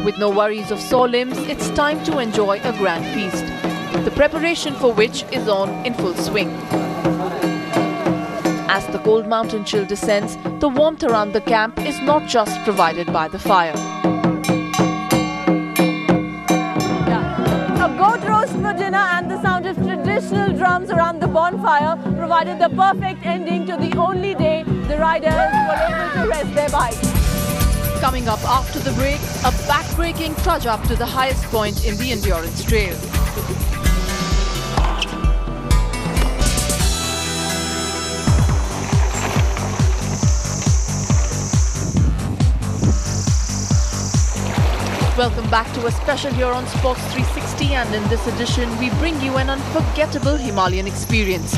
With no worries of sore limbs, it's time to enjoy a grand feast, the preparation for which is on in full swing. As the cold mountain chill descends, the warmth around the camp is not just provided by the fire. A goat roast for dinner and the sound of traditional drums around the bonfire provided the perfect ending to the only day the riders were able to rest their bikes. Coming up after the break, a back-breaking trudge up to the highest point in the endurance trail. Welcome back to a special here on Sports 360, and in this edition we bring you an unforgettable Himalayan experience.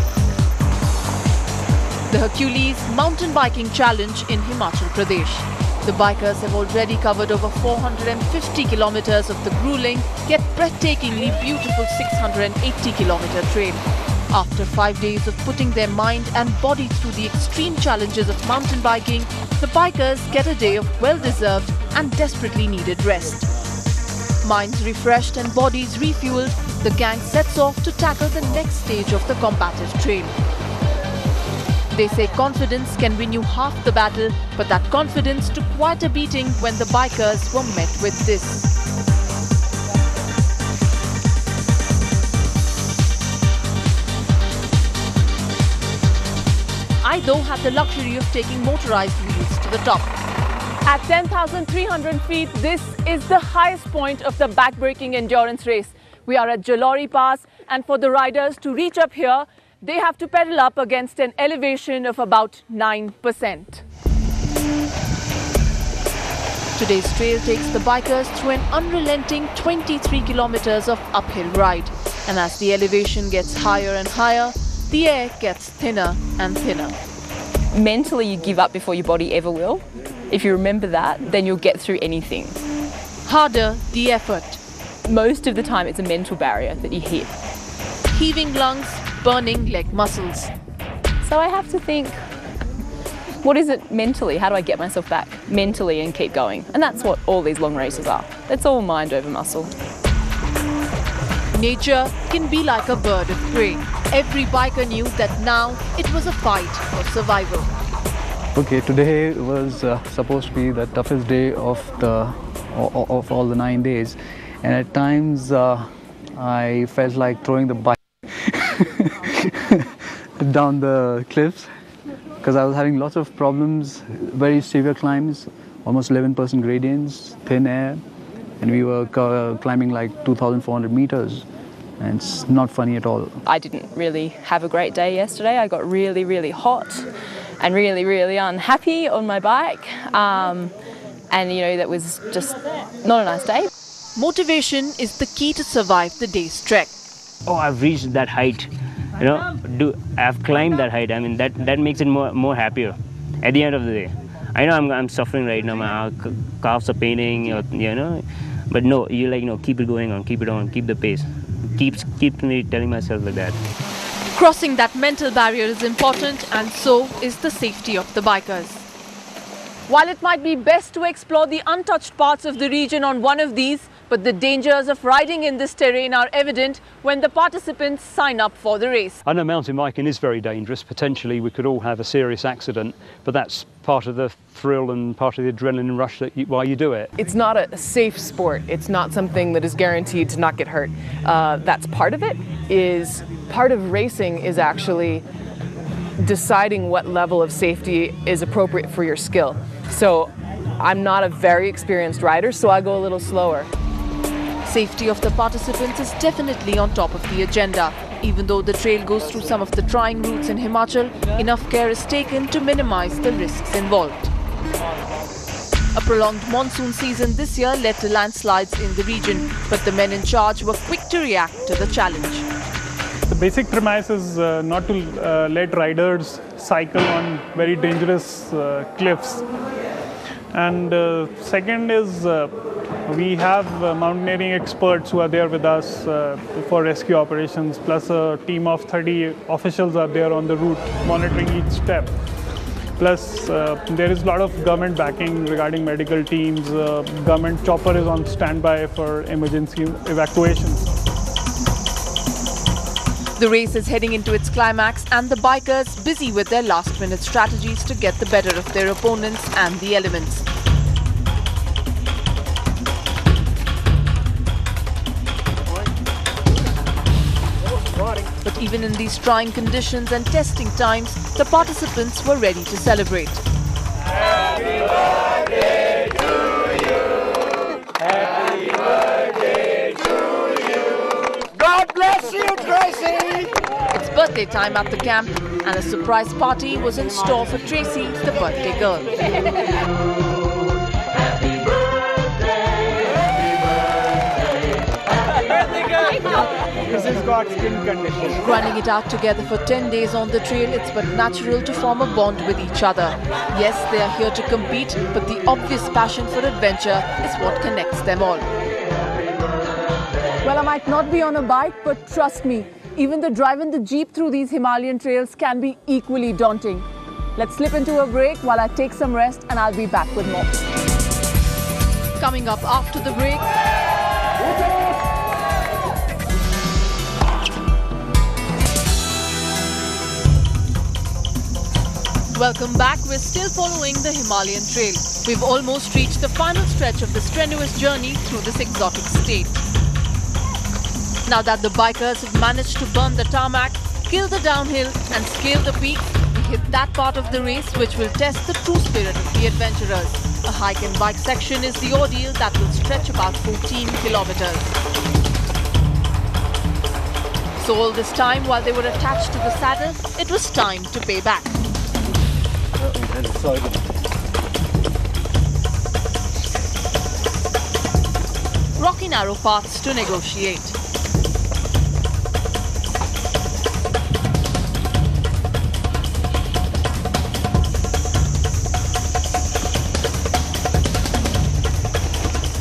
The Hercules mountain biking challenge in Himachal Pradesh. The bikers have already covered over 450 kilometers of the grueling yet breathtakingly beautiful 680-kilometer trail. After 5 days of putting their mind and body through the extreme challenges of mountain biking, the bikers get a day of well-deserved and desperately needed rest. Minds refreshed and bodies refueled, the gang sets off to tackle the next stage of the combative trail. They say confidence can win you half the battle, but that confidence took quite a beating when the bikers were met with this. I though had the luxury of taking motorized wheels to the top. At 10,300 feet, this is the highest point of the backbreaking endurance race. We are at Jalori Pass, and for the riders to reach up here, they have to pedal up against an elevation of about 9%. Today's trail takes the bikers through an unrelenting 23 kilometers of uphill ride. And as the elevation gets higher and higher, the air gets thinner and thinner. Mentally, you give up before your body ever will. If you remember that, then you'll get through anything. Harder the effort. Most of the time, it's a mental barrier that you hit. Heaving lungs, burning leg muscles. So I have to think, what is it mentally? How do I get myself back mentally and keep going? And that's what all these long races are. It's all mind over muscle. Nature can be like a bird of prey. Every biker knew that now it was a fight for survival. Okay, today was supposed to be the toughest day of all the 9 days, and at times I felt like throwing the bike down the cliffs because I was having lots of problems, very severe climbs, almost 11% gradients, thin air, and we were climbing like 2,400 meters, and it's not funny at all. I didn't really have a great day yesterday. I got really, really hot and really, really unhappy on my bike, and you know, that was just not a nice day. Motivation is the key to survive the day's trek. Oh, I've reached that height, you know, I've climbed that height. I mean, that makes it more happier at the end of the day. I know I'm suffering right now, my calves are paining, you know, but no, you like, you know, keep it going on, keep it on, keep the pace. Keep me telling myself like that. Crossing that mental barrier is important, and so is the safety of the bikers. While it might be best to explore the untouched parts of the region on one of these, but the dangers of riding in this terrain are evident when the participants sign up for the race. I know mountain biking is very dangerous. Potentially we could all have a serious accident, but that's part of the thrill and part of the adrenaline rush while you do it. It's not a safe sport. It's not something that is guaranteed to not get hurt. That's part of it. Part of racing is actually deciding what level of safety is appropriate for your skill. So I'm not a very experienced rider, so I go a little slower. Safety of the participants is definitely on top of the agenda. Even though the trail goes through some of the trying routes in Himachal, enough care is taken to minimize the risks involved. A prolonged monsoon season this year led to landslides in the region, but the men in charge were quick to react to the challenge. The basic premise is not to let riders cycle on very dangerous cliffs. And second is we have mountaineering experts who are there with us for rescue operations, plus a team of 30 officials are there on the route monitoring each step. Plus, there is a lot of government backing regarding medical teams. Government chopper is on standby for emergency evacuations. The race is heading into its climax and the bikers busy with their last-minute strategies to get the better of their opponents and the elements. But even in these trying conditions and testing times, the participants were ready to celebrate. Happy birthday to you! Happy birthday to you! God bless you, Tracy! It's birthday time at the camp and a surprise party was in store for Tracy, the birthday girl. Happy birthday! Happy birthday! This has got skin condition. Grinding it out together for 10 days on the trail, it's but natural to form a bond with each other. Yes, they are here to compete, but the obvious passion for adventure is what connects them all. Well, I might not be on a bike, but trust me, even the driving the Jeep through these Himalayan trails can be equally daunting. Let's slip into a break while I take some rest and I'll be back with more. Coming up after the break, welcome back. We're still following the Himalayan trail. We've almost reached the final stretch of the strenuous journey through this exotic state. Now that the bikers have managed to burn the tarmac, kill the downhill and scale the peak, we hit that part of the race which will test the true spirit of the adventurers. A hike and bike section is the ordeal that will stretch about 14 kilometers. So all this time while they were attached to the saddle, it was time to pay back. Rocky narrow paths to negotiate.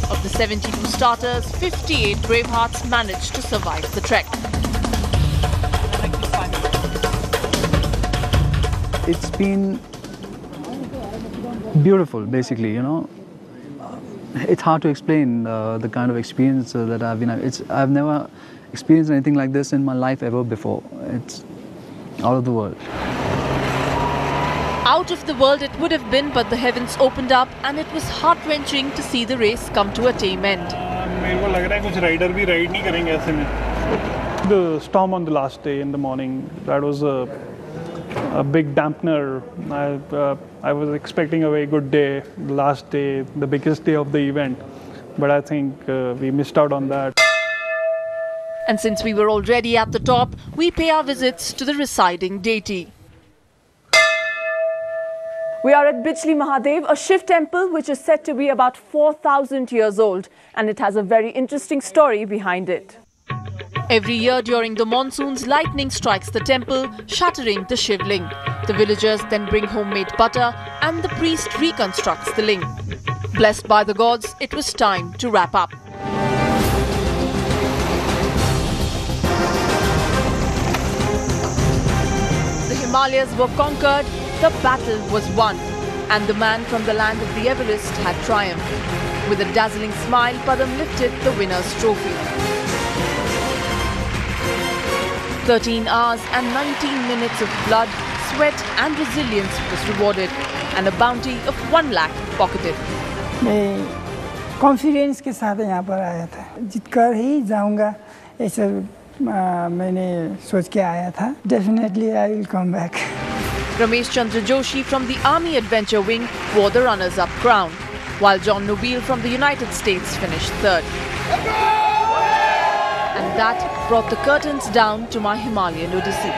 Of the 72 starters, 58 brave hearts managed to survive the trek. It's been beautiful, basically, you know. It's hard to explain the kind of experience that I've been. I've never experienced anything like this in my life ever before. It's out of the world. Out of the world it would have been, but the heavens opened up and it was heart-wrenching to see the race come to a tame end. The storm on the last day in the morning, that was a big dampener. I was expecting a very good day, the last day, the biggest day of the event, but I think we missed out on that. And since we were already at the top, we pay our visits to the residing deity. We are at Bijli Mahadev, a Shiv temple which is said to be about 4,000 years old, and it has a very interesting story behind it. Every year during the monsoons, lightning strikes the temple, shattering the Shivling. The villagers then bring homemade butter and the priest reconstructs the ling. Blessed by the gods, it was time to wrap up. The Himalayas were conquered, the battle was won, and the man from the land of the Everest had triumphed. With a dazzling smile, Padam lifted the winner's trophy. 13 hours and 19 minutes of blood, sweat and resilience was rewarded, and a bounty of 1 lakh pocketed. मैं confidence के साथ यहाँ पर आया था, जीतकर ही जाऊँगा ऐसा मैंने सोच के आया था. Definitely I will come back. Ramesh Chandra Joshi from the Army Adventure Wing wore the runners-up crown, while John Nobile from the United States finished third. And that brought the curtains down to my Himalayan Odyssey.